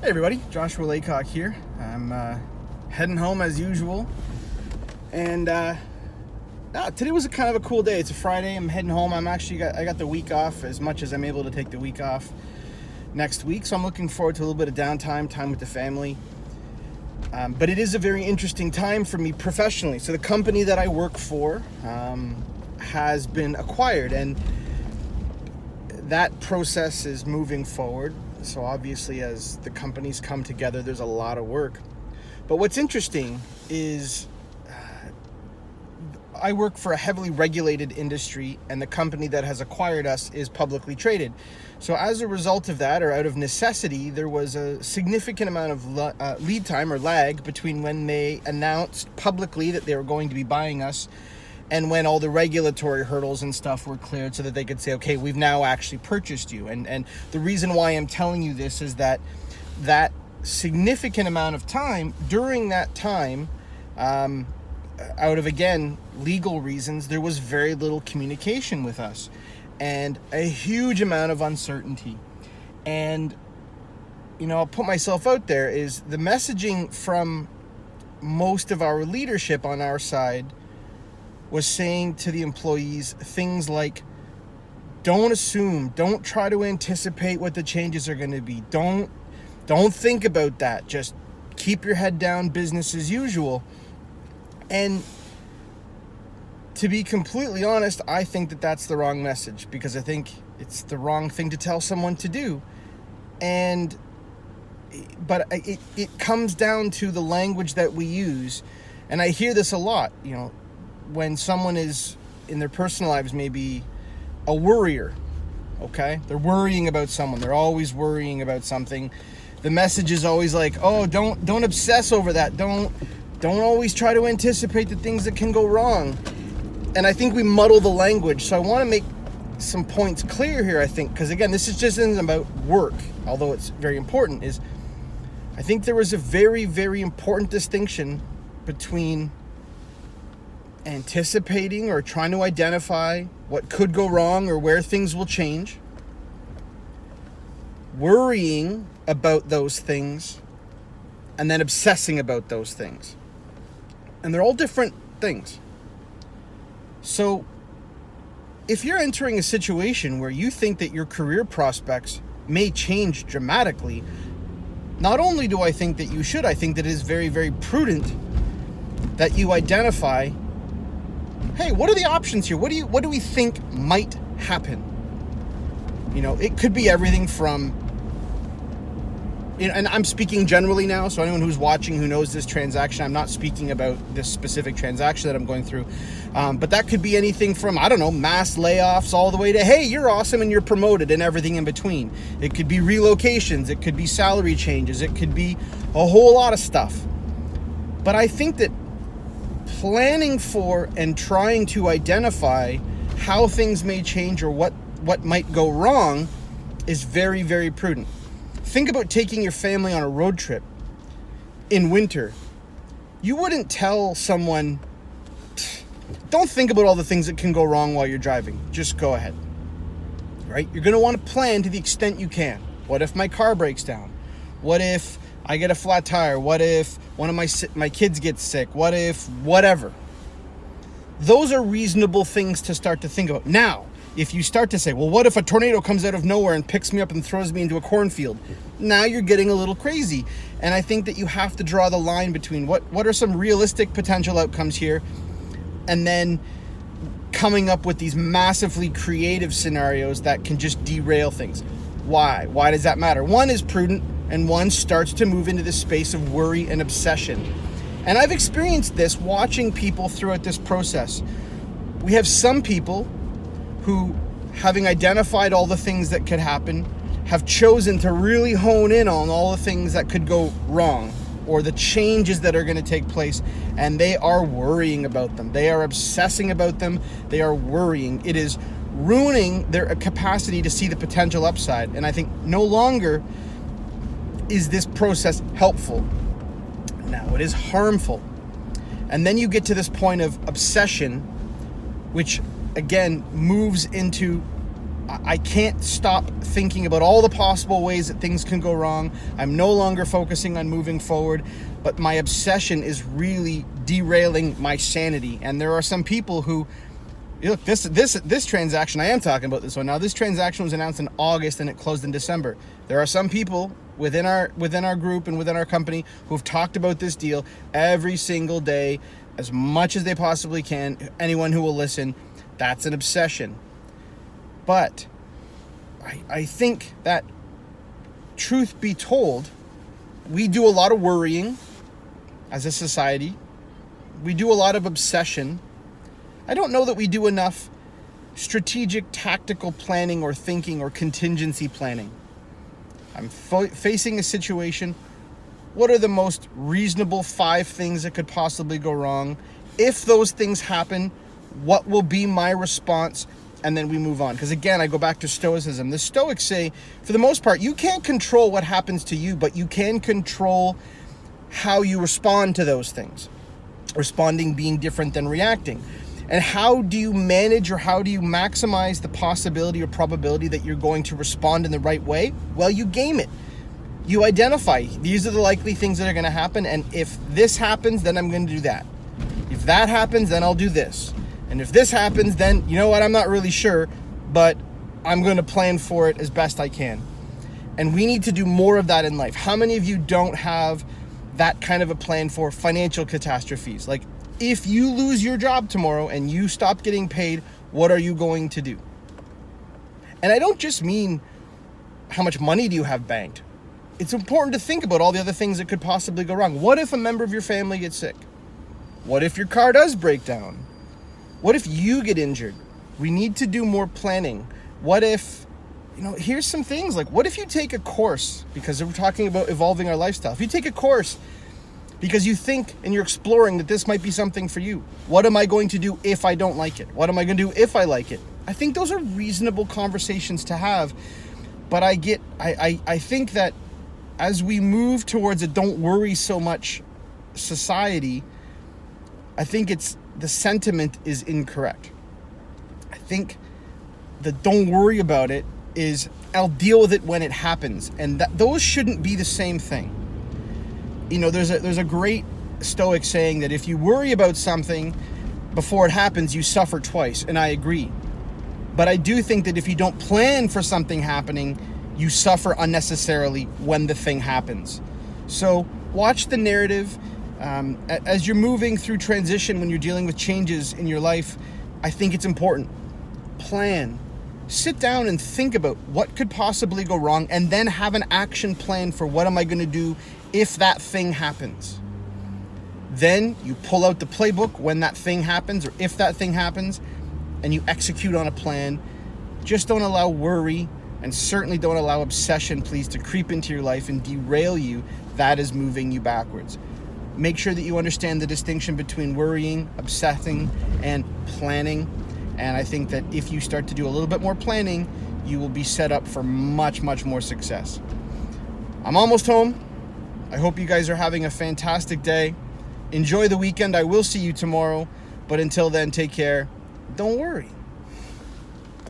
Hey everybody, Joshua Laycock here. I'm heading home as usual, and today was a kind of a cool day. It's a Friday. I'm heading home. I got the week off as much as I'm able to take the week off next week, so I'm looking forward to a little bit of downtime, time with the family. But it is a very interesting time for me professionally. So the company that I work for has been acquired, and that process is moving forward. So obviously, as the companies come together, there's a lot of work. But what's interesting is I work for a heavily regulated industry, and the company that has acquired us is publicly traded. So as a result of that, or out of necessity, there was a significant amount of lead time or lag between when they announced publicly that they were going to be buying us and when all the regulatory hurdles and stuff were cleared so that they could say, okay, we've now actually purchased you. And the reason why I'm telling you this is that significant amount of time, during that time, out of, again, legal reasons, there was very little communication with us and a huge amount of uncertainty. And, I'll put myself out there, is the messaging from most of our leadership on our side was saying to the employees things like, don't assume, don't try to anticipate what the changes are going to be. Don't think about that. Just keep your head down, business as usual. And to be completely honest, I think that that's the wrong message, because I think it's the wrong thing to tell someone to do. But it comes down to the language that we use. And I hear this a lot, when someone is in their personal lives, maybe a worrier, okay? They're worrying about someone. They're always worrying about something. The message is always like, oh, don't obsess over that. Don't always try to anticipate the things that can go wrong. And I think we muddle the language. So I want to make some points clear here, I think, because again, this isn't about work, although it's very important. I think there was a very, very important distinction between anticipating or trying to identify what could go wrong or where things will change, worrying about those things, and then obsessing about those things. And they're all different things. So if you're entering a situation where you think that your career prospects may change dramatically, not only do I think that you should, I think that it is very, very prudent that you identify, hey, what are the options here? What do we think might happen? It could be everything from, and I'm speaking generally now, so anyone who's watching who knows this transaction, I'm not speaking about this specific transaction that I'm going through, but that could be anything from, mass layoffs all the way to, hey, you're awesome and you're promoted, and everything in between. It could be relocations, it could be salary changes, it could be a whole lot of stuff. But I think that planning for and trying to identify how things may change or what might go wrong is very, very prudent. Think about taking your family on a road trip in winter. You wouldn't tell someone, don't think about all the things that can go wrong while you're driving. Just go ahead, right? You're going to want to plan to the extent you can. What if my car breaks down? What if I get a flat tire? What if one of my kids gets sick? What if whatever? Those are reasonable things to start to think about. Now, if you start to say, well, what if a tornado comes out of nowhere and picks me up and throws me into a cornfield? Now you're getting a little crazy. And I think that you have to draw the line between what are some realistic potential outcomes here, and then coming up with these massively creative scenarios that can just derail things. Why? Why does that matter? One is prudent, and one starts to move into this space of worry and obsession. And I've experienced this watching people throughout this process. We have some people who, having identified all the things that could happen, have chosen to really hone in on all the things that could go wrong or the changes that are going to take place, and they are worrying about them. They are obsessing about them. They are worrying. It is ruining their capacity to see the potential upside. And I think no longer is this process helpful. Now, it is harmful. And then you get to this point of obsession, which again moves into I can't stop thinking about all the possible ways that things can go wrong. I'm no longer focusing on moving forward, but my obsession is really derailing my sanity. And there are some people who, look, this transaction, I am talking about this one now. This transaction was announced in August and it closed in December. There are some people within our group and within our company who have talked about this deal every single day, as much as they possibly can. Anyone who will listen, that's an obsession. But I think that, truth be told, we do a lot of worrying as a society. We do a lot of obsession. I don't know that we do enough strategic, tactical planning or thinking or contingency planning. I'm facing a situation. What are the most reasonable 5 things that could possibly go wrong? If those things happen, what will be my response? And then we move on. Because again, I go back to Stoicism. The Stoics say, for the most part, you can't control what happens to you, but you can control how you respond to those things. Responding being different than reacting. And how do you manage, or how do you maximize the possibility or probability that you're going to respond in the right way? Well, you game it. You identify, these are the likely things that are going to happen. And if this happens, then I'm going to do that. If that happens, then I'll do this. And if this happens, then, you know what, I'm not really sure, but I'm going to plan for it as best I can. And we need to do more of that in life. How many of you don't have that kind of a plan for financial catastrophes? Like, if you lose your job tomorrow and you stop getting paid, what are you going to do? And I don't just mean how much money do you have banked. It's important to think about all the other things that could possibly go wrong. What if a member of your family gets sick? What if your car does break down? What if you get injured? We need to do more planning. What if, here's some things like, what if you take a course, because we're talking about evolving our lifestyle. If you take a course because you think and you're exploring that this might be something for you, what am I going to do if I don't like it? What am I going to do if I like it? I think those are reasonable conversations to have. But I think that as we move towards a don't worry so much society, I think the sentiment is incorrect. I think the don't worry about it is I'll deal with it when it happens. And those shouldn't be the same thing. There's a great Stoic saying that if you worry about something before it happens, you suffer twice. And I agree. But I do think that if you don't plan for something happening, you suffer unnecessarily when the thing happens. So watch the narrative. As you're moving through transition, when you're dealing with changes in your life, I think it's important. Plan. Sit down and think about what could possibly go wrong, and then have an action plan for what am I going to do if that thing happens. Then you pull out the playbook when that thing happens, or if that thing happens, and you execute on a plan. Just don't allow worry, and certainly don't allow obsession, please, to creep into your life and derail you. That is moving you backwards. Make sure that you understand the distinction between worrying, obsessing, and planning. And I think that if you start to do a little bit more planning, you will be set up for much, much more success. I'm almost home. I hope you guys are having a fantastic day. Enjoy the weekend. I will see you tomorrow. But until then, take care. Don't worry.